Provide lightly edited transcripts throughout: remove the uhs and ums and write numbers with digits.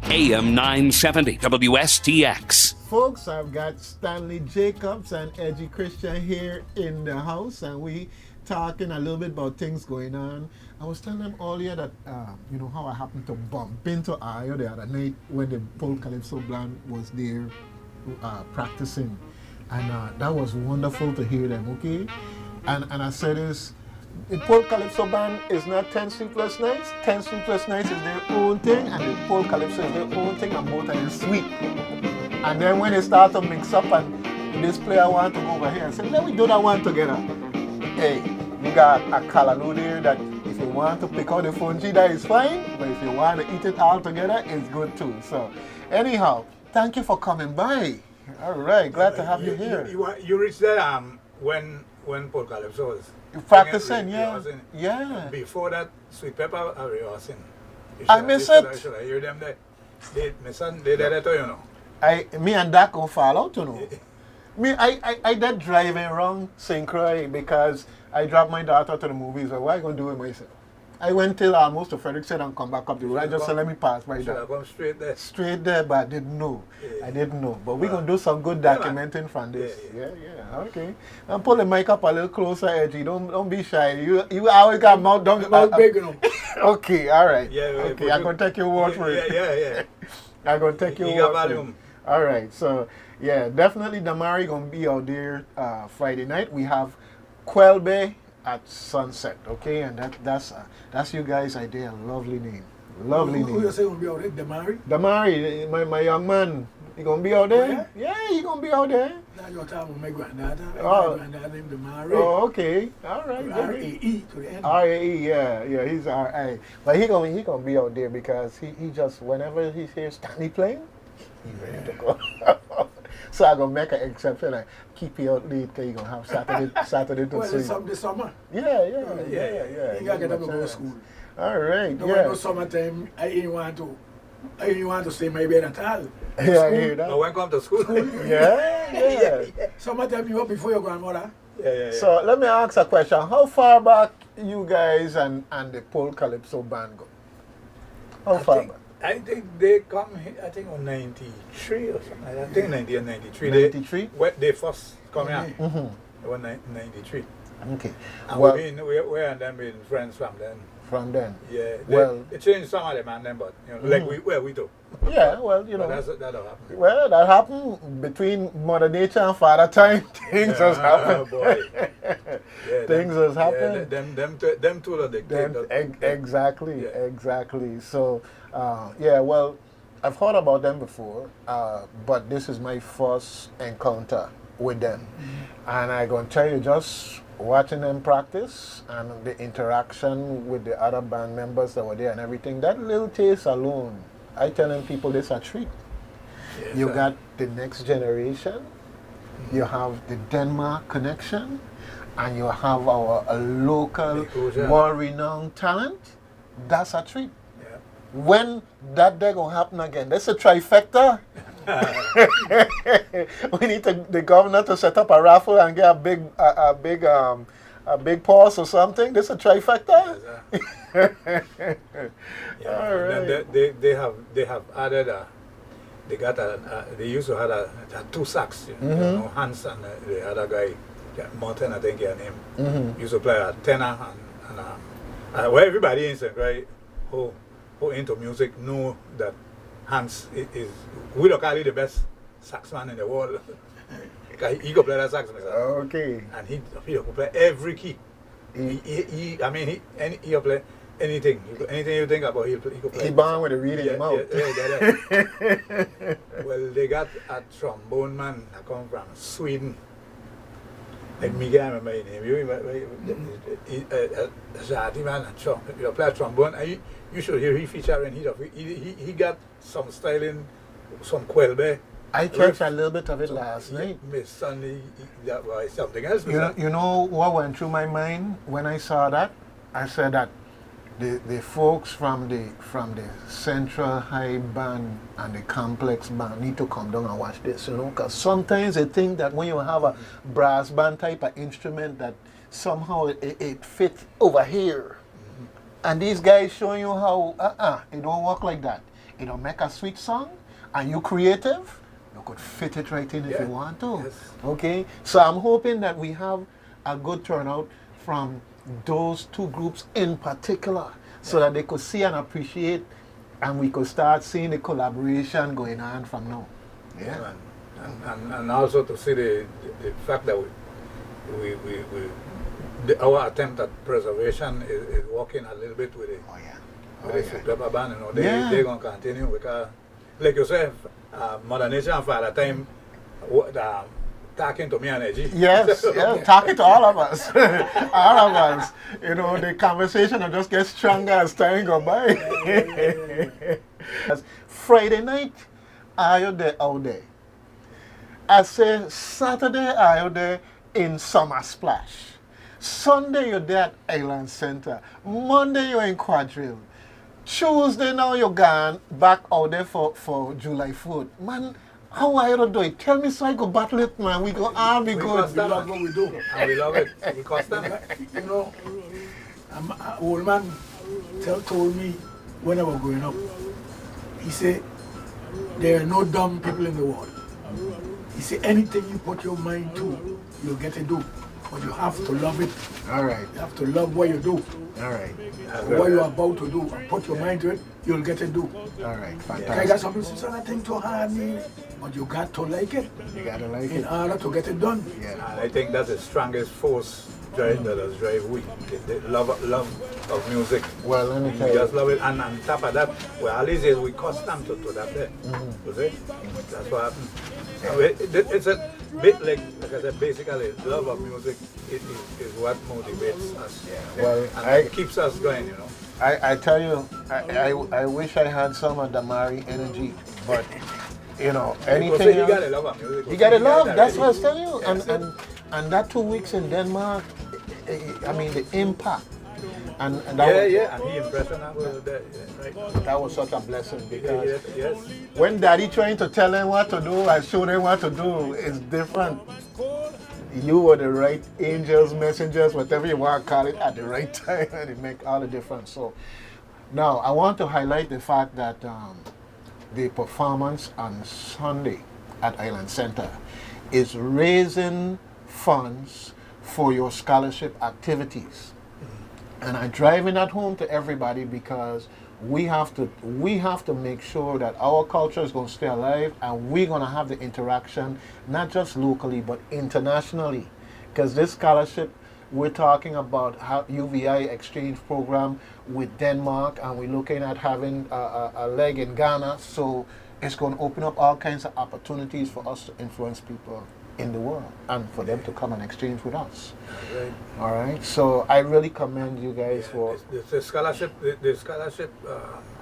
AM 970 WSTX. Folks, I've got Stanley Jacobs and Edgie Christian here in the house, and we talking a little bit about things going on. I was telling them earlier that, you know, how I happened to bump into Ayo the other night when the Paul Calypso Band was there practicing. And that was wonderful to hear them, okay? And I said this, the Paul Calypso Band is not 10 Sleepless Nights. 10 Sleepless Nights is their own thing, and the Paul Calypso is their own thing, and both are sweet. And then when they start to mix up and this player want to go over here, I said, let me do that one together. Hey, you got a callaloo there that if you want to pick out the fungi, that is fine. But if you want to eat it all together, it's good too. So anyhow, thank you for coming by. All right, glad to have you here. You reached there when Paul Calypso was practicing, yeah. Before that, Sweet Pepper are rehearsing. I miss it. Should I hear them there? My son, they did it too, you know. Me and that go fall out, you know. I did driving around St. Croix because I dropped my daughter to the movies. So what I going to do with myself? I went till almost to Frederickson and come back up the road. I just said, let me pass by there. that. Should I come straight there? Straight there, but I didn't know. Yeah. I didn't know. But we're going to do some good documenting from this. Yeah, okay. And pull the mic up a little closer, Edgie. Don't be shy. You always got mouth. Don't big, you know. Okay, all right. Yeah, okay, I'm going to take your word for it. Yeah. I'm going to take your word for it. All right, so yeah, definitely Damari gonna be out there Friday night. We have Quelbe at sunset, okay, and that's you guys' idea. Lovely name, lovely name. Who you say gonna be out there? Damari? Damari, my young man, he gonna be out there. Yeah, he gonna be out there. Now you're talking with my granddad. My granddad named Damari. Oh, okay, all right. R-A-E to the end. R-A-E, yeah, he's R-A. But he gonna be out there because he just whenever he hears Stanley playing, he's ready to go. So I'm going to make an exception and keep you out late because you're going to have Saturday to well, see. This summer. Yeah. You got to get up and go to school. All right, No summertime, I didn't want to stay in my bed at all. Yeah, I hear that. No one come to school. Yeah. Summertime you up before your grandmother. Yeah. So let me ask a question. How far back you guys and the Paul Calypso Band go? How far back? I think they come here, I think on 93 or something. I think 90 and 93. 93? They first come here. Mm-hmm. It was 93. Okay. And we and them been friends from then. From then? Yeah. They changed some of them and them, but, you know, like we do. Yeah, well, you know. That'll happen. Well, that happened between Mother Nature and Father Time. Things has happened. Oh boy. Things has happened. Them two are the Exactly. So, well, I've heard about them before, but this is my first encounter with them. And I'm going to tell you, just watching them practice and the interaction with the other band members that were there and everything, that little taste alone, I telling people this a treat. Yes, you got the next generation, you have the Denmark connection, and you have our local, world-renowned talent. That's a treat. Yeah. When that day gonna happen again? That's a trifecta. We need the governor to set up a raffle and get a big pause or something. This a trifecta. Yeah. All right. They have added they used to have two sax. You know, Hans and the other guy, Martin, I think his name, used to play a tenor and well, everybody in St. Croix who into music know that Hans is we look at the best saxman in the world. He could play that sax. Okay. And he could play every key. He could play anything. Anything you think about, he could play. He born with a reed in his mouth. Yeah. Well, they got a trombone man that come from Sweden. Like Miguel, I remember his name. He's a man. You play trombone. And you should hear he featuring. He got some styling, some Quelbe. I catch a little bit of it last night. Miss Sunday, that was something else. You know what went through my mind when I saw that? I said that the folks from the Central High Band and the Complex Band need to come down and watch this, you know, because sometimes they think that when you have a brass band type of instrument that somehow it fits over here. And these guys showing you how, it don't work like that. make a sweet song, and you creative, you could fit it right in if you want to. Yes. Okay, so I'm hoping that we have a good turnout from those two groups in particular, so that they could see and appreciate, and we could start seeing the collaboration going on from now. Yeah. And also to see the fact that our attempt at preservation is working a little bit with it. Oh yeah. With the Super Band, you know, they're going to continue because, like you said, Mother Nature and Father Time talking to me and Edgie. Yes, yes, talking to all of us. All of us. You know, the conversation will just get stronger as time goes by. Friday night, are you there out there? I say Saturday, are you there in Summer Splash? Sunday, you're there at Island Center. Monday, you're in Quadrille. Tuesday, now you're gone back out there for July 4th. Man, how are you doing? Tell me so I go battle it, man. We go all be good. We love what we do. And we love it. We custom. You know, an old man told me when I was growing up, he said, there are no dumb people in the world. He said, anything you put your mind to, you'll get to do. But you have to love it. All right. You have to love what you do. All right. What you're about to do. Put your mind to it, you'll get to do. All right. Fantastic. I got something to say, I think too hard, man. But you got to like it. You got to like in it. order to get it done. Yeah. And I think that's the strongest force that has drive we. The love of music. Well, let me tell We you. just love it. And on top of that, well, at least we custom to that there. You see? That's what happened. It's a bit like I said, basically, love of music is what motivates us. Yeah. Well, And it keeps us going, you know. I tell you, I wish I had some of the Mari energy, but you know, anything. You got to love of music. You gotta love. That's what I was telling you. Yes. And that 2 weeks in Denmark, I mean the impact. And that And he impressionable with that. Yeah, right. that was such a blessing because Yes. when Daddy trying to tell them what to do and show them what to do is different. You were the right angels, messengers, whatever you want to call it, at the right time, and it make all the difference. So now I want to highlight the fact that the performance on Sunday at Island Center is raising funds for your scholarship activities. And I'm driving that home to everybody because we have to make sure that our culture is going to stay alive, and we're going to have the interaction not just locally but internationally. Because this scholarship, we're talking about how UVI exchange program with Denmark, and we're looking at having a leg in Ghana. So it's going to open up all kinds of opportunities for us to influence people in the world and for them to come and exchange with us. Right. All right. So I really commend you guys for. The scholarship, the scholarship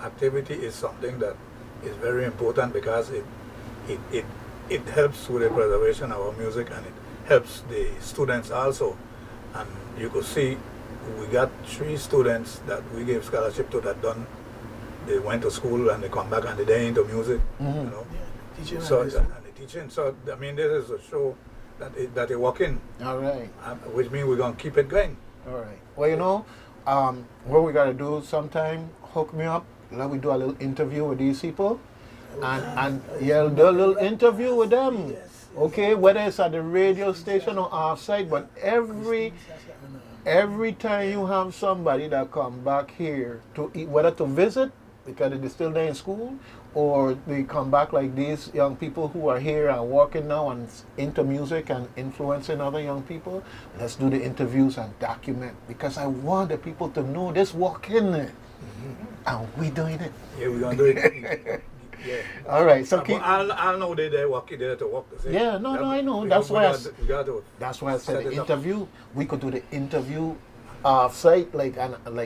activity is something that is very important because it helps with the preservation of our music, and it helps the students also. And you could see we got 3 students that we gave scholarship to that done. They went to school and they come back and they're into music. You know. Teaching So and teaching. So I mean, this is a show that is working. All right. Which means we're gonna keep it going. All right. Well, you know, what we got to do sometime, hook me up, let me do a little interview with these people. And yeah, do a little interview with them. Okay, whether it's at the radio station or off-site, but every time you have somebody that come back here to eat, whether to visit, because they're still there in school, or they come back like these young people who are here and working now and into music and influencing other young people, let's do the interviews and document, because I want the people to know this working, and we doing it. Yeah, we're gonna do it. Yeah. All right, so keep. I'll know they're working there to work. Yeah, no, I know. That's why that's why I said the set it up. interview. We could do the interview off-site, like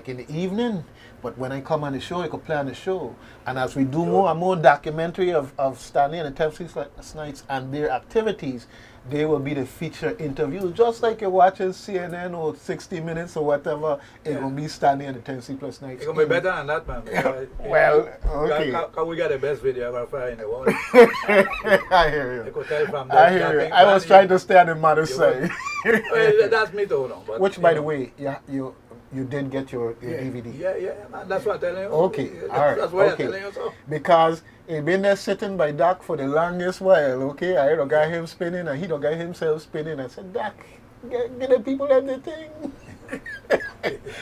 in the evening. But when I come on the show, I could play on the show. And as we do more and more documentary of Stanley and the Tennessee Nights and their activities, they will be the feature interviews. Just like you're watching CNN or 60 Minutes or whatever, it's going to be Stanley and the Tennessee Nights. It's going to be better than that, man. Well, okay. Because we got the best videographer in the world. I hear you. I could tell from I hear you. I was trying to stay on the mother's side. Well, that's me too, no. But, Which, by the way, you did get your DVD. Yeah, man. That's what I'm telling you. Okay, That's, all right. That's why Okay. I'm telling you so. Because he been there sitting by Doc for the longest while, okay? I don't got him spinning and he don't got himself spinning. I said, Doc, get the people everything.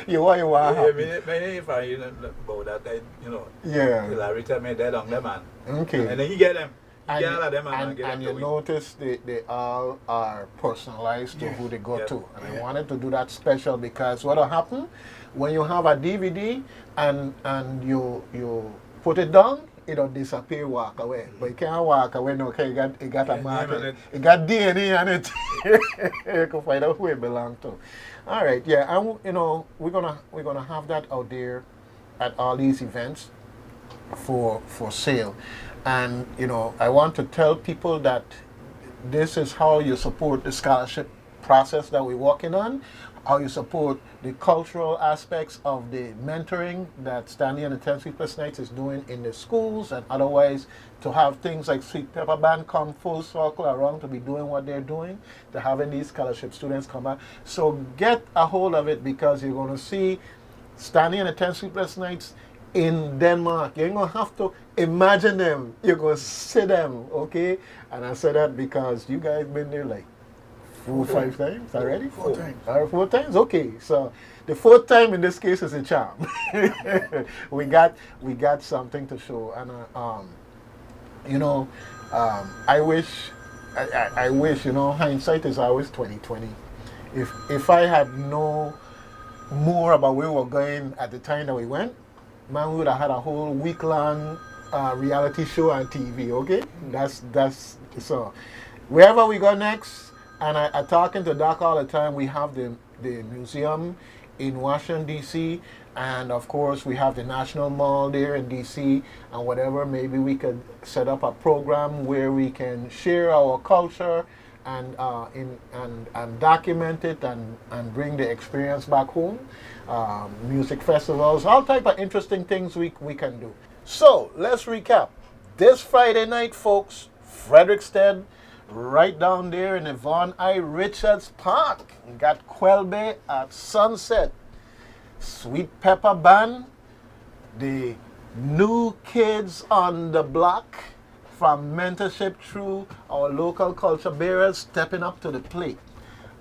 you want Yeah, if I you know about that, Yeah. Larry tell me that on them, man. Okay. And then you get them. You And, get all of them, and, get and them you to win. notice they all are personalized to Yeah. who they go Yeah. to. And I Yeah. wanted to do that special because what'll happen when you have a DVD and you put it down, it'll disappear, walk away. But you can't walk away, no, okay, it got a Yeah, mark. man, It got DNA on it. You can find out who it belongs to. All right, yeah, and we're gonna have that out there at all these events for sale. And I want to tell people that this is how you support the scholarship process that we're working on, how you support the cultural aspects of the mentoring that Stanley and the 10 Sleepless Nights is doing in the schools, and otherwise to have things like Sweet Pepper Band come full circle around to be doing what they're doing, to having these scholarship students come back. So get a hold of it because you're going to see Stanley and the 10 Sleepless Nights in Denmark. You ain't going to have to imagine them. You're going to see them, okay? And I say that because you guys been there like 4 or 5 times already? 4 times. 4 times? Okay. So the 4th time in this case is a charm. we got something to show. And I wish hindsight is always 20/20. If I had known more about where we were going at the time that we went, man, we would have had a whole week-long reality show on TV, okay? That's so. Wherever we go next, and I talking to Doc all the time, we have the museum in Washington, D.C., and of course we have the National Mall there in D.C., and whatever, maybe we could set up a program where we can share our culture and document it and bring the experience back home. Music festivals, all type of interesting things we can do. So let's recap. This Friday night, folks, Frederickstead, right down there in the Von I. Richards Park. We got Quelbe at sunset. Sweet Pepper Band, the new kids on the block, from mentorship through our local culture bearers stepping up to the plate.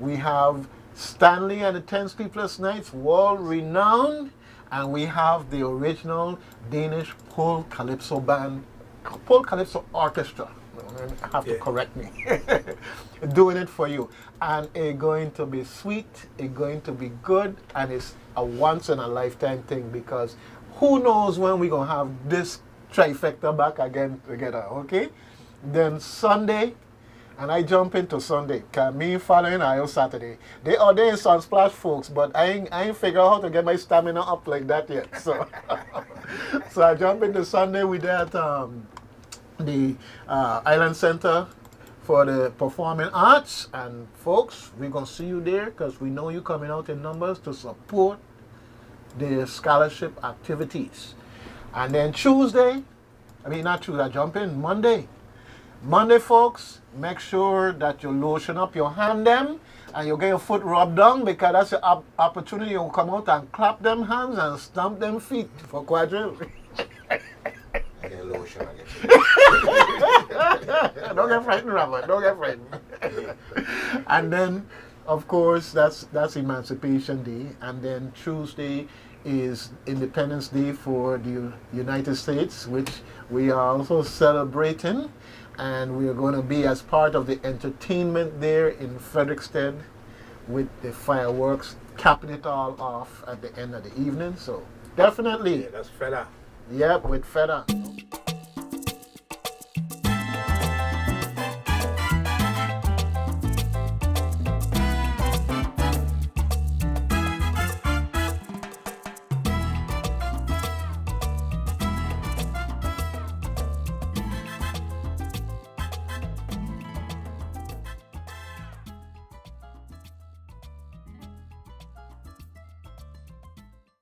We have Stanley and the 10 Sleepless Nights, world renowned, and we have the original Danish Pole Calypso Band, Pole Calypso Orchestra. I have to correct me. Doing it for you. And it's going to be sweet, it's going to be good, and it's a once in a lifetime thing because who knows when we're going to have this trifecta back again together, okay? Then Sunday, and I jump into Sunday, because me following I Saturday. They are there in Sunsplash, folks, but I ain't figure out how to get my stamina up like that yet. So so I jump into Sunday with that the Island Center for the Performing Arts. And folks, we're going to see you there because we know you coming out in numbers to support the scholarship activities. And then Tuesday, not Tuesday, I jump in, Monday. Monday, folks, make sure that you lotion up your hand them and you get your foot rubbed down because that's the opportunity you'll come out and clap them hands and stamp them feet for quadrille. I get lotion, Don't get frightened, Robert. Don't get frightened. And then, of course, that's Emancipation Day. And then Tuesday is Independence Day for the United States, which we are also celebrating. And we are going to be as part of the entertainment there in Frederickstead with the fireworks, capping it all off at the end of the evening. So definitely. Yeah, that's fella. Yep, with Feta.